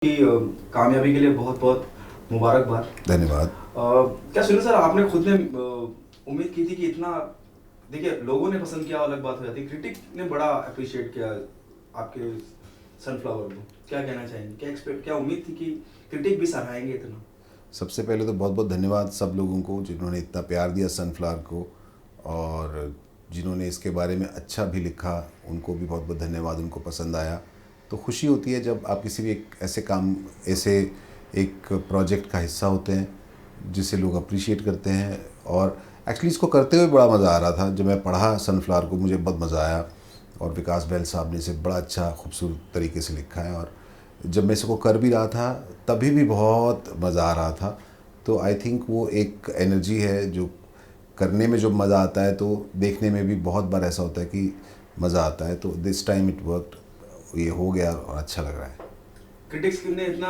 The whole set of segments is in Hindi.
की कामयाबी के लिए बहुत बहुत मुबारकबाद। धन्यवाद। क्या सुनिए सर, आपने खुद ने उम्मीद की थी कि इतना, देखिए लोगों ने पसंद किया अलग बात हो जाती, क्रिटिक ने बड़ा अप्रिशिएट किया आपके सनफ्लावर को, क्या कहना चाहेंगे? क्या उम्मीद थी कि क्रिटिक भी सराहेंगे इतना? सबसे पहले तो बहुत बहुत धन्यवाद सब लोगों को जिन्होंने इतना प्यार दिया सनफ्लावर को, और जिन्होंने इसके बारे में अच्छा भी लिखा उनको भी बहुत बहुत धन्यवाद। उनको पसंद आया तो खुशी होती है जब आप किसी भी एक ऐसे एक प्रोजेक्ट का हिस्सा होते हैं जिसे लोग अप्रिशिएट करते हैं। और एक्चुअली इसको करते हुए बड़ा मज़ा आ रहा था। जब मैं पढ़ा सनफ्लावर को मुझे बहुत मज़ा आया, और विकास बैल साहब ने इसे बड़ा अच्छा खूबसूरत तरीके से लिखा है। और जब मैं इसको कर भी रहा था तभी भी बहुत मज़ा आ रहा था। तो आई थिंक वो एक एनर्जी है जो करने में जो मज़ा आता है, तो देखने में भी बहुत बार ऐसा होता है कि मज़ा आता है। तो दिस टाइम इट वर्कड, ये हो गया और अच्छा लग रहा है। क्रिटिक्स ने इतना,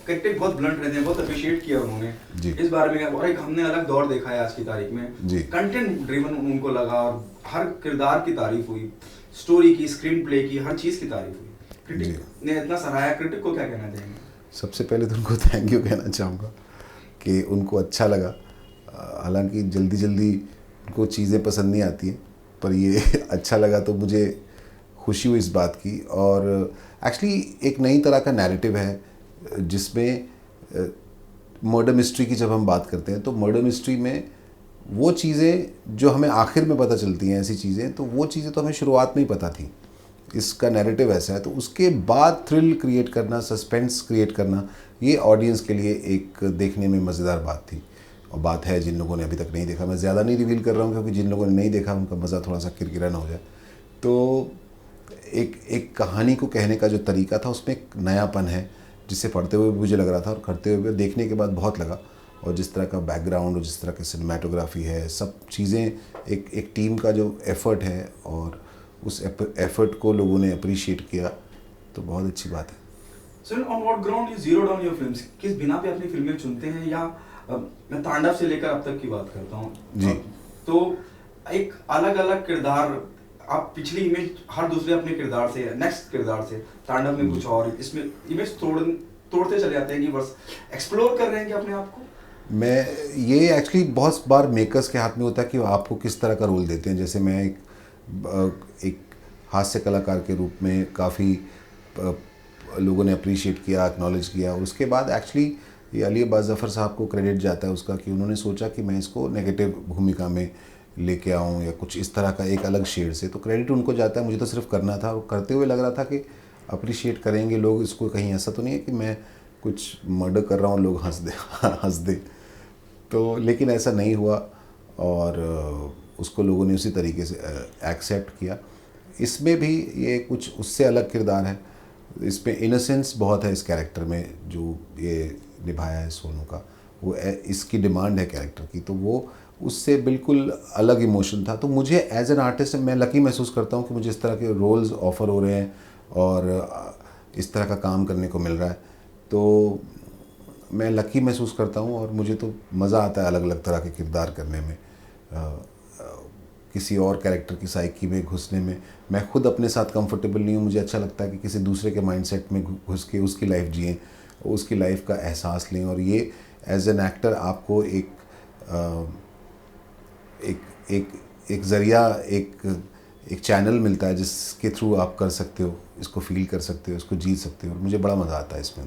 क्रिटिक बहुत ब्लंट रहते हैं, बहुत अप्रिशिएट किया उन्होंने जी इस बारे में। और एक हमने अलग दौर देखा है आज की तारीख में, जी कंटेंट ड्रिवन उनको लगा और हर किरदार की तारीफ हुई, स्टोरी की, स्क्रीन प्ले की, हर चीज़ की तारीफ हुई। जी। क्रिटिक ने इतना सराहाया, क्रिटिक को क्या कहना चाहेंगे? सबसे पहले तो उनको थैंक यू कहना चाहूँगा कि उनको अच्छा लगा। हालांकि जल्दी जल्दी उनको चीज़ें पसंद नहीं आती हैं, पर ये अच्छा लगा तो मुझे खुशी हुई इस बात की। और एक्चुअली एक नई तरह का नैरेटिव है जिसमें मर्डर मिस्ट्री की जब हम बात करते हैं तो मर्डर मिस्ट्री में वो चीज़ें जो हमें आखिर में पता चलती हैं, ऐसी चीज़ें, तो वो चीज़ें तो हमें शुरुआत में ही पता थी। इसका नैरेटिव ऐसा है, तो उसके बाद थ्रिल क्रिएट करना, सस्पेंस क्रिएट करना, ये ऑडियंस के लिए एक देखने में मज़ेदार बात थी। और बात है जिन लोगों ने अभी तक नहीं देखा, मैं ज़्यादा नहीं रिवील कर रहा हूँ क्योंकि जिन लोगों ने नहीं देखा उनका मज़ा थोड़ा सा किरकिरा ना हो जाए। तो एक एक कहानी को कहने का जो तरीका था उसमें एक नयापन है जिसे पढ़ते हुए मुझे लग रहा था और करते हुए देखने के बाद बहुत लगा। और जिस तरह का बैकग्राउंड और जिस तरह की सिनेमाटोग्राफी है, सब चीज़ें एक टीम का जो एफ़र्ट है, और उस एफ़र्ट को लोगों ने अप्रिशिएट किया, तो बहुत अच्छी बात है। Sir, on what ground you zero down your films? किस बिना पे अपनी फिल्में चुनते हैं? या मैं तांडव से लेकर अब तक की बात करता हूँ, जी तो एक अलग अलग किरदार, आप पिछली इमेज हर दूसरे अपने किरदार से, नेक्स्ट किरदार से, तांडव में कुछ और, इसमें इमेज तोड़ते चले जाते हैं कि बस एक्सप्लोर कर रहे हैं कि अपने आप को। मैं ये एक्चुअली बहुत बार मेकर्स के हाथ में होता है कि वो आपको किस तरह का रोल देते हैं। जैसे मैं एक हास्य कलाकार के रूप में काफ़ी लोगों ने अप्रिशिएट किया, एक्नॉलेज किया, और उसके बाद एक्चुअली ये अली अब्बास ज़फ़र साहब को क्रेडिट जाता है उसका कि उन्होंने सोचा कि मैं इसको नेगेटिव भूमिका में लेके आऊँ या कुछ इस तरह का एक अलग शेड से, तो क्रेडिट उनको जाता है। मुझे तो सिर्फ करना था, और करते हुए लग रहा था कि अप्रिशिएट करेंगे लोग इसको। कहीं ऐसा तो नहीं है कि मैं कुछ मर्डर कर रहा हूँ लोग हंस दे। तो लेकिन ऐसा नहीं हुआ, और उसको लोगों ने उसी तरीके से एक्सेप्ट किया। इसमें भी ये कुछ उससे अलग किरदार है, इसमें इनोसेंस बहुत है इस कैरेक्टर में जो ये निभाया है सोनू का। वो इसकी डिमांड है कैरेक्टर की, तो वो उससे बिल्कुल अलग इमोशन था। तो मुझे एज एन आर्टिस्ट मैं लकी महसूस करता हूँ कि मुझे इस तरह के रोल्स ऑफ़र हो रहे हैं और इस तरह का काम करने को मिल रहा है। तो मैं लकी महसूस करता हूँ, और मुझे तो मज़ा आता है अलग अलग तरह के किरदार करने में। किसी और कैरेक्टर की साइकी में घुसने में मैं खुद अपने साथ कंफर्टेबल नहीं हूँ। मुझे अच्छा लगता है कि किसी दूसरे के माइंडसेट में घुस के उसकी लाइफ जिएं, उसकी लाइफ का एहसास लें। और ये एज एन एक्टर आपको एक एक एक ज़रिया, एक चैनल मिलता है जिसके थ्रू आप कर सकते हो, इसको फील कर सकते हो, इसको जी सकते हो, और मुझे बड़ा मज़ा आता है इसमें।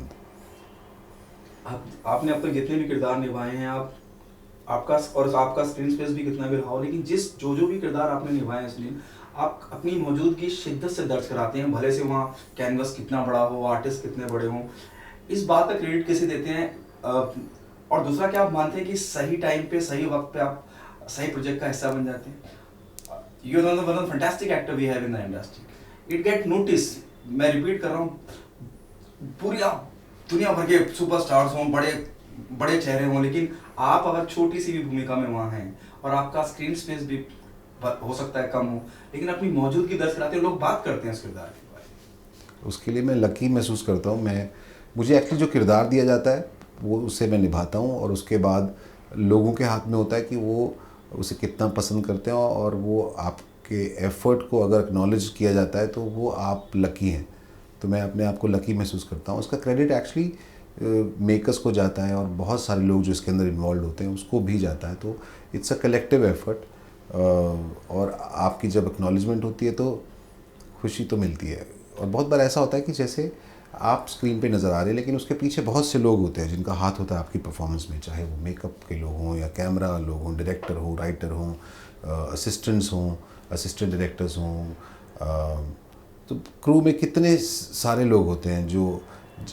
आपने अब तक जितने भी किरदार निभाए हैं, आपका स्क्रीन स्पेस भी कितना भी रहा हो, लेकिन जो भी किरदार आपने निभाए हैं इसलिए आप अपनी मौजूदगी शिद्दत से दर्ज कराते हैं, भले से वहाँ कैनवस कितना बड़ा हो, आर्टिस्ट कितने बड़े हों। इस बात का क्रेडिट कैसे देते हैं? और दूसरा, क्या आप मानते हैं कि सही टाइम पे, सही वक्त पे आप सही प्रोजेक्ट का हिस्सा बन जाते हैं? You are one of the fantastic actor we have in the industry, it get notice. मैं रिपीट कर रहा हूँ, पूरी आप दुनिया भर के सुपरस्टार्स हों, बड़े बड़े चेहरे हों, लेकिन आप अगर छोटी सी भी भूमिका में वहाँ हैं और आपका स्क्रीन स्पेस भी हो सकता है कम हो, लेकिन अपनी मौजूदगी दर्ज कराते हैं, लोग बात करते हैं उस किरदार के बारे में। उसके लिए मैं लकी महसूस करता हूँ। मुझे एक्चुअली जो किरदार दिया जाता है वो उसे मैं निभाता हूँ, और उसके बाद लोगों के हाथ में होता है कि वो उसे कितना पसंद करते हैं। और वो आपके एफ़र्ट को अगर एक्नॉलेज किया जाता है तो वो आप लकी हैं। तो मैं अपने आप को लकी महसूस करता हूँ। उसका क्रेडिट एक्चुअली मेकर्स को जाता है और बहुत सारे लोग जो इसके अंदर इन्वॉल्व होते हैं उसको भी जाता है। तो इट्स अ कलेक्टिव एफर्ट और आपकी जब एक्नॉलेजमेंट होती है तो खुशी तो मिलती है। और बहुत बार ऐसा होता है कि जैसे आप स्क्रीन पे नज़र आ रहे हैं लेकिन उसके पीछे बहुत से लोग होते हैं जिनका हाथ होता है आपकी परफॉर्मेंस में, चाहे वो मेकअप के लोग हों या कैमरा लोग हों, डायरेक्टर हों, राइटर हों, असिस्टेंट्स हों, असिस्टेंट डायरेक्टर्स हों। तो क्रू में कितने सारे लोग होते हैं जो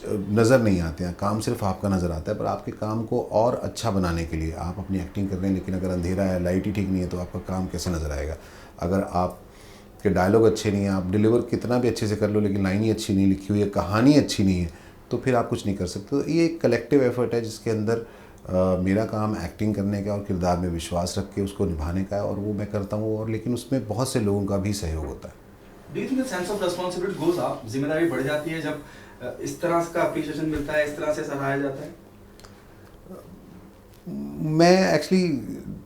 नज़र नहीं आते हैं। काम सिर्फ आपका नज़र आता है, पर आपके काम को और अच्छा बनाने के लिए आप अपनी एक्टिंग कर रहे हैं लेकिन अगर अंधेरा है, लाइट ही ठीक नहीं है तो आपका काम कैसे नज़र आएगा। अगर आप के डायलॉग अच्छे नहीं हैं, आप डिलीवर कितना भी अच्छे से कर लो लेकिन लाइन ही अच्छी नहीं लिखी हुई है, कहानी अच्छी नहीं है, तो फिर आप कुछ नहीं कर सकते। तो ये एक कलेक्टिव एफर्ट है जिसके अंदर मेरा काम एक्टिंग करने का और किरदार में विश्वास रख के उसको निभाने का है और वो मैं करता हूँ। और लेकिन उसमें बहुत से लोगों का भी सहयोग होता है। Do you think sense of responsibility goes up, जिम्मेदारी बढ़ जाती है जब इस तरह का अप्रिशिएशन मिलता है, इस तरह से सराहा जाता है? मैं एक्चुअली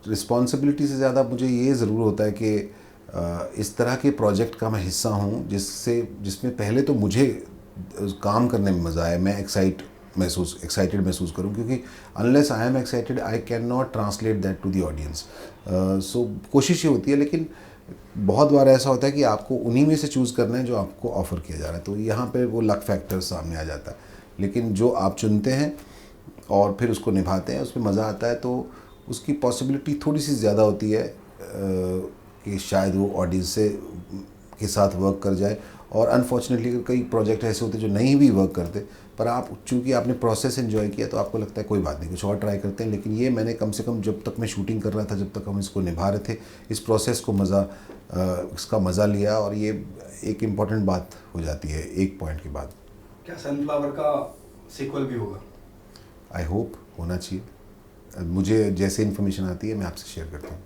रिस्पॉन्सिबिलिटी से ज़्यादा मुझे ये ज़रूर होता है कि इस तरह के प्रोजेक्ट का मैं हिस्सा हूँ जिसमें पहले तो मुझे काम करने में मज़ा आए, मैं एक्साइटेड महसूस करूँ, क्योंकि unless I am excited I can not translate that to the audience. So कोशिश ये होती है, लेकिन बहुत बार ऐसा होता है कि आपको उन्हीं में से चूज़ करना है जो आपको ऑफ़र किया जा रहा है, तो यहाँ पे वो लक फैक्टर सामने आ जाता है। लेकिन जो आप चुनते हैं और फिर उसको निभाते हैं, उसमें मज़ा आता है, तो उसकी पॉसिबिलिटी थोड़ी सी ज़्यादा होती है कि शायद वो ऑडियंस के साथ वर्क कर जाए। और अनफॉर्चुनेटली कई प्रोजेक्ट ऐसे होते हैं जो नहीं भी वर्क करते, पर आप चूँकि आपने प्रोसेस एंजॉय किया तो आपको लगता है कोई बात नहीं, कुछ और ट्राई करते हैं। लेकिन ये मैंने कम से कम जब तक मैं शूटिंग कर रहा था, जब तक हम इसको निभा रहे थे, इस प्रोसेस को इसका मज़ा लिया, और ये एक इम्पॉर्टेंट बात हो जाती है एक पॉइंट के बाद। क्या सनफ्लावर का सीक्वल भी होगा? आई होप होना चाहिए। मुझे जैसे इन्फॉर्मेशन आती है मैं आपसे शेयर करता हूँ।